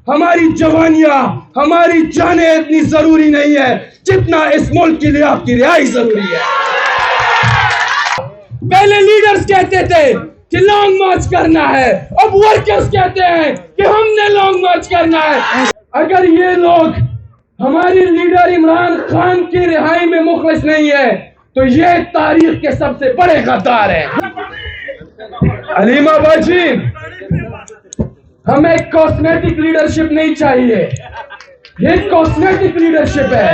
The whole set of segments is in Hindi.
हमारी जवानियां, हमारी जानें इतनी जरूरी नहीं है जितना इस मुल्क के लिए आपकी रिहाई जरूरी है। पहले लीडर्स कहते थे कि लॉन्ग मार्च करना है, अब वर्कर्स कहते हैं कि हमने लॉन्ग मार्च करना है। अगर ये लोग हमारी लीडर इमरान खान की रिहाई में मुखलिस नहीं है तो ये तारीख के सबसे बड़े गद्दार हैं। अलीमा बाजी, हमें कॉस्मेटिक लीडरशिप नहीं चाहिए, ये कॉस्मेटिक लीडरशिप है।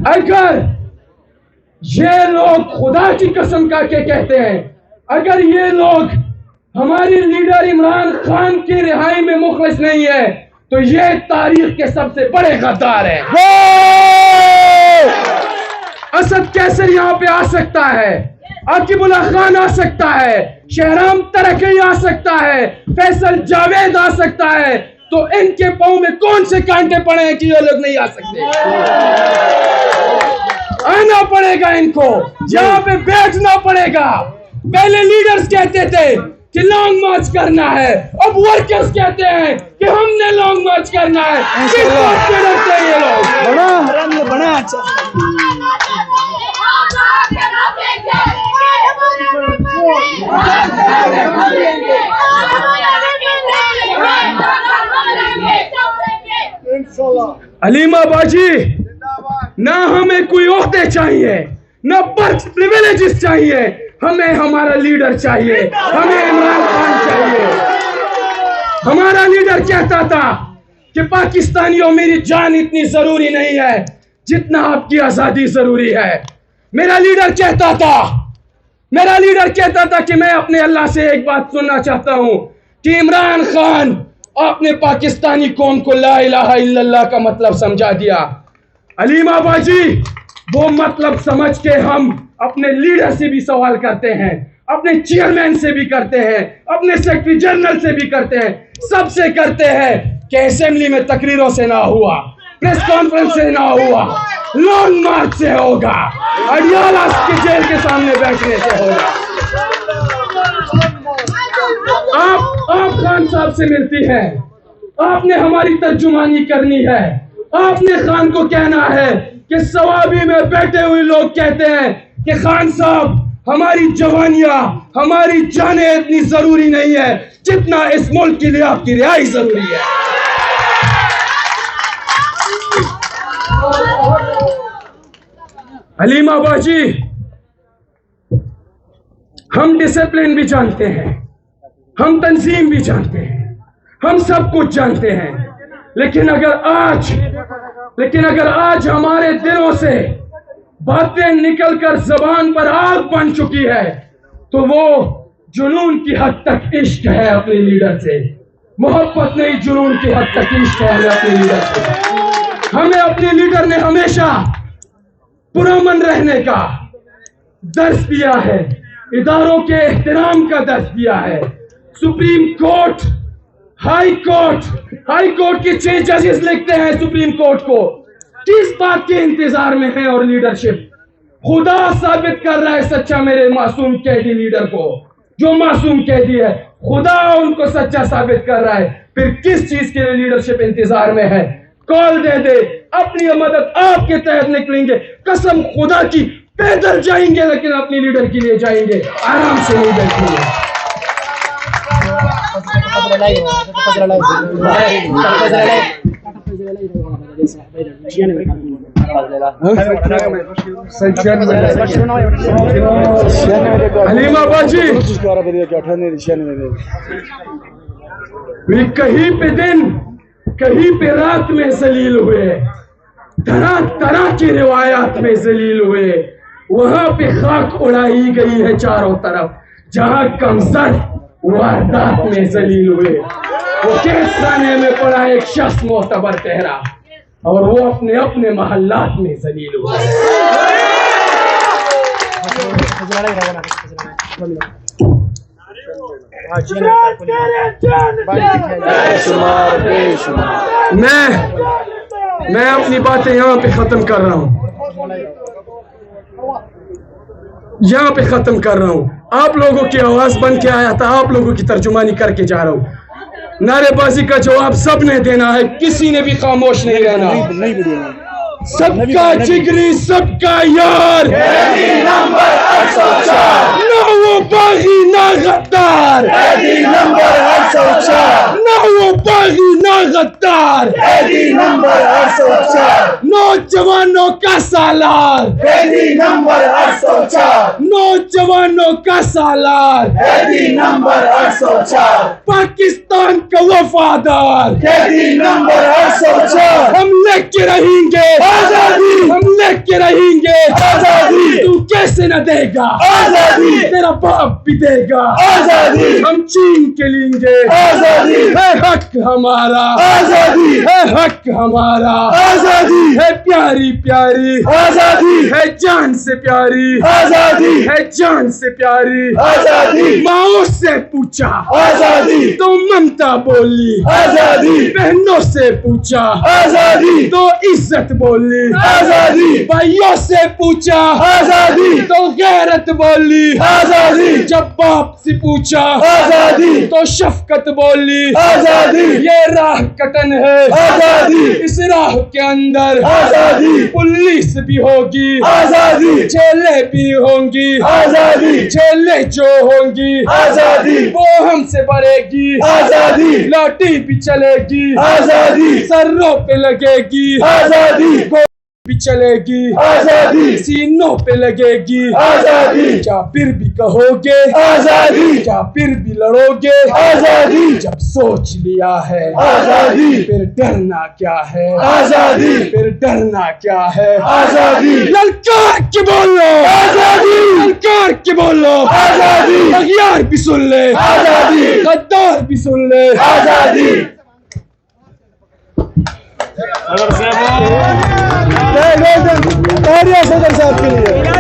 अगर ये लोग खुदा की कसम का के कहते हैं, अगर ये लोग हमारी लीडर इमरान खान की रिहाई में मुखलिस नहीं है तो ये तारीख के सबसे बड़े गद्दार हैं। असद कैसर यहाँ पे आ सकता है, आकिबुल्लाह खान आ सकता है, शहराम तरक्की आ सकता है, फैसल जावेद आ सकता है, तो इनके पांव में कौन से कांटे पड़े हैं कि ये लोग नहीं आ सकते? आना पड़ेगा इनको, यहाँ पे बैठना पड़ेगा। पहले लीडर्स कहते थे कि लॉन्ग मार्च करना है, अब वर्कर्स कहते हैं कि हमने लॉन्ग मार्च करना है। किस बात पे डरते हैं ये लोग? बड़ा अच्छा अलीमा बाजी, ना हमें कोई ओहदे चाहिए, ना पर्क्स प्रिविलेजेस चाहिए, हमें हमारा लीडर चाहिए, हमें इमरान खान चाहिए। हमारा लीडर कहता था कि पाकिस्तानियों, मेरी जान इतनी जरूरी नहीं है जितना आपकी आजादी जरूरी है। मेरा लीडर कहता था कि मैं अपने अल्लाह से एक बात सुनना चाहता हूं कि इमरान खान, आपने पाकिस्तानी कौम को ला इलाहा इल्लल्लाह का मतलब समझा दिया। अलीमा बाजी, वो मतलब समझ के हम अपने लीडर से भी सवाल करते हैं, अपने चेयरमैन से भी करते हैं, अपने सेक्रेटरी जनरल से भी करते हैं, सबसे करते हैं कि असेंबली में तकरीरों से ना हुआ, प्रेस कॉन्फ्रेंस से ना हुआ, लॉन्ग मार्च से होगा, अडियाला की जेल के सामने बैठने से होगा। आप खान साहब से मिलती हैं, आपने हमारी तर्जुमानी करनी है, आपने खान को कहना है कि सवाबी में बैठे हुए लोग कहते हैं कि खान साहब, हमारी जवानियां, हमारी जानें इतनी जरूरी नहीं है जितना इस मुल्क के लिए आपकी रिहाई जरूरी है। हलीमा बाजी, हम डिसिप्लिन भी जानते हैं, हम तंजीम भी जानते हैं, हम सब कुछ जानते हैं, लेकिन अगर आज हमारे दिलों से बातें निकलकर जबान पर आग बन चुकी है तो वो जुनून की हद तक इश्क है अपने लीडर से, मोहब्बत नहीं, जुनून की हद तक इश्क है अपने लीडर से। हमें अपने लीडर ने हमेशा पुरअमन रहने का दर्स दिया है, इदारों के एहतराम का दर्स दिया है। सुप्रीम कोर्ट, हाई कोर्ट के 6 जजेस लिखते हैं सुप्रीम कोर्ट को, किस बात के इंतजार में है? और लीडरशिप खुदा साबित कर रहा है सच्चा मेरे मासूम कैदी लीडर को, जो मासूम कैदी है खुदा उनको सच्चा साबित कर रहा है। फिर किस चीज के लिए लीडरशिप इंतजार में है? कॉल दे दे, अपनी मदद आपके तहत निकलेंगे, कसम खुदा की, पैदल जाएंगे लेकिन अपनी लीडर के लिए जाएंगे, आराम से नहीं बैठेंगे। हलीमा बाजी, वे कहीं पे दिन कहीं पे रात में जलील हुए, तरह तरह की रिवायात में जलील हुए, वहां पे खाक उड़ाई गई है चारों तरफ, जहां कमजर वारदात में जलील हुए। वो केस खाने में पड़ा एक शख्स मोतबर चेहरा और वो अपने अपने महल्लात में जलील हुए। मैं अपनी बातें यहाँ पे खत्म कर रहा हूँ। यहाँ पे खत्म कर रहा हूँ। आप लोगों की आवाज बन के आया था, आप लोगों की तर्जुमानी करके जा रहा हूँ। नारेबाजी का जवाब सबने देना है, किसी ने भी खामोश नहीं रहना। सबका जिगरी सबका यार, नंबर 804, ना वो बागी ना गद्दार, नंबर 804, ना वो बागी ना गद्दार, नंबर 804, नौजवानों का सालार, नंबर 804, नौजवानों का सालार, नंबर 804, पाकिस्तान का वफादार, नंबर 804, हम लेके रहेंगे आजादी, हम लेके रहेंगे आजादी, तू कैसे न देगा, आजादी, तेरा बाप भी देगा, आजादी, हम छीन के लेंगे, आजादी, है हक हमारा, आजादी, है हक हमारा, आजादी, है प्यारी प्यारी, आजादी, है जान से प्यारी, आजादी, है जान से प्यारी। आजादी, माओ से पूछा आजादी, तो ममता बोली, आजादी, बहनों से पूछा आजादी, तो इज्जत बोली, आजादी, भाइयों से पूछा आजादी, तो गैरत बोली, आजादी, जब बाप से पूछा आजादी, तो शफकत बोली। आजादी, ये राह कटन है, आजादी, इस राह के अंदर आजादी, पुलिस भी होगी, आजादी, जेलें भी होंगी, आजादी, जेलें जो होंगी आजादी, वो हमसे भरेगी, आजादी, लाठी भी चलेगी, आजादी, सरों पे लगेगी, आजादी, गोली भी चलेगी, आजादी, सीनों पे लगेगी। आजादी, क्या फिर भी कहोगे, आजादी, क्या फिर भी लड़ोगे, आजादी, जब सोच लिया है आजादी, फिर डरना क्या है, आजादी, फिर डरना क्या है। आजादी, ललकार के बोलो, आजादी, ललकार के बोलो, आजादी, अगियार भी सुन ले, आजादी, गद्दार भी सुन ले। आजादी। सदर साहब के लिए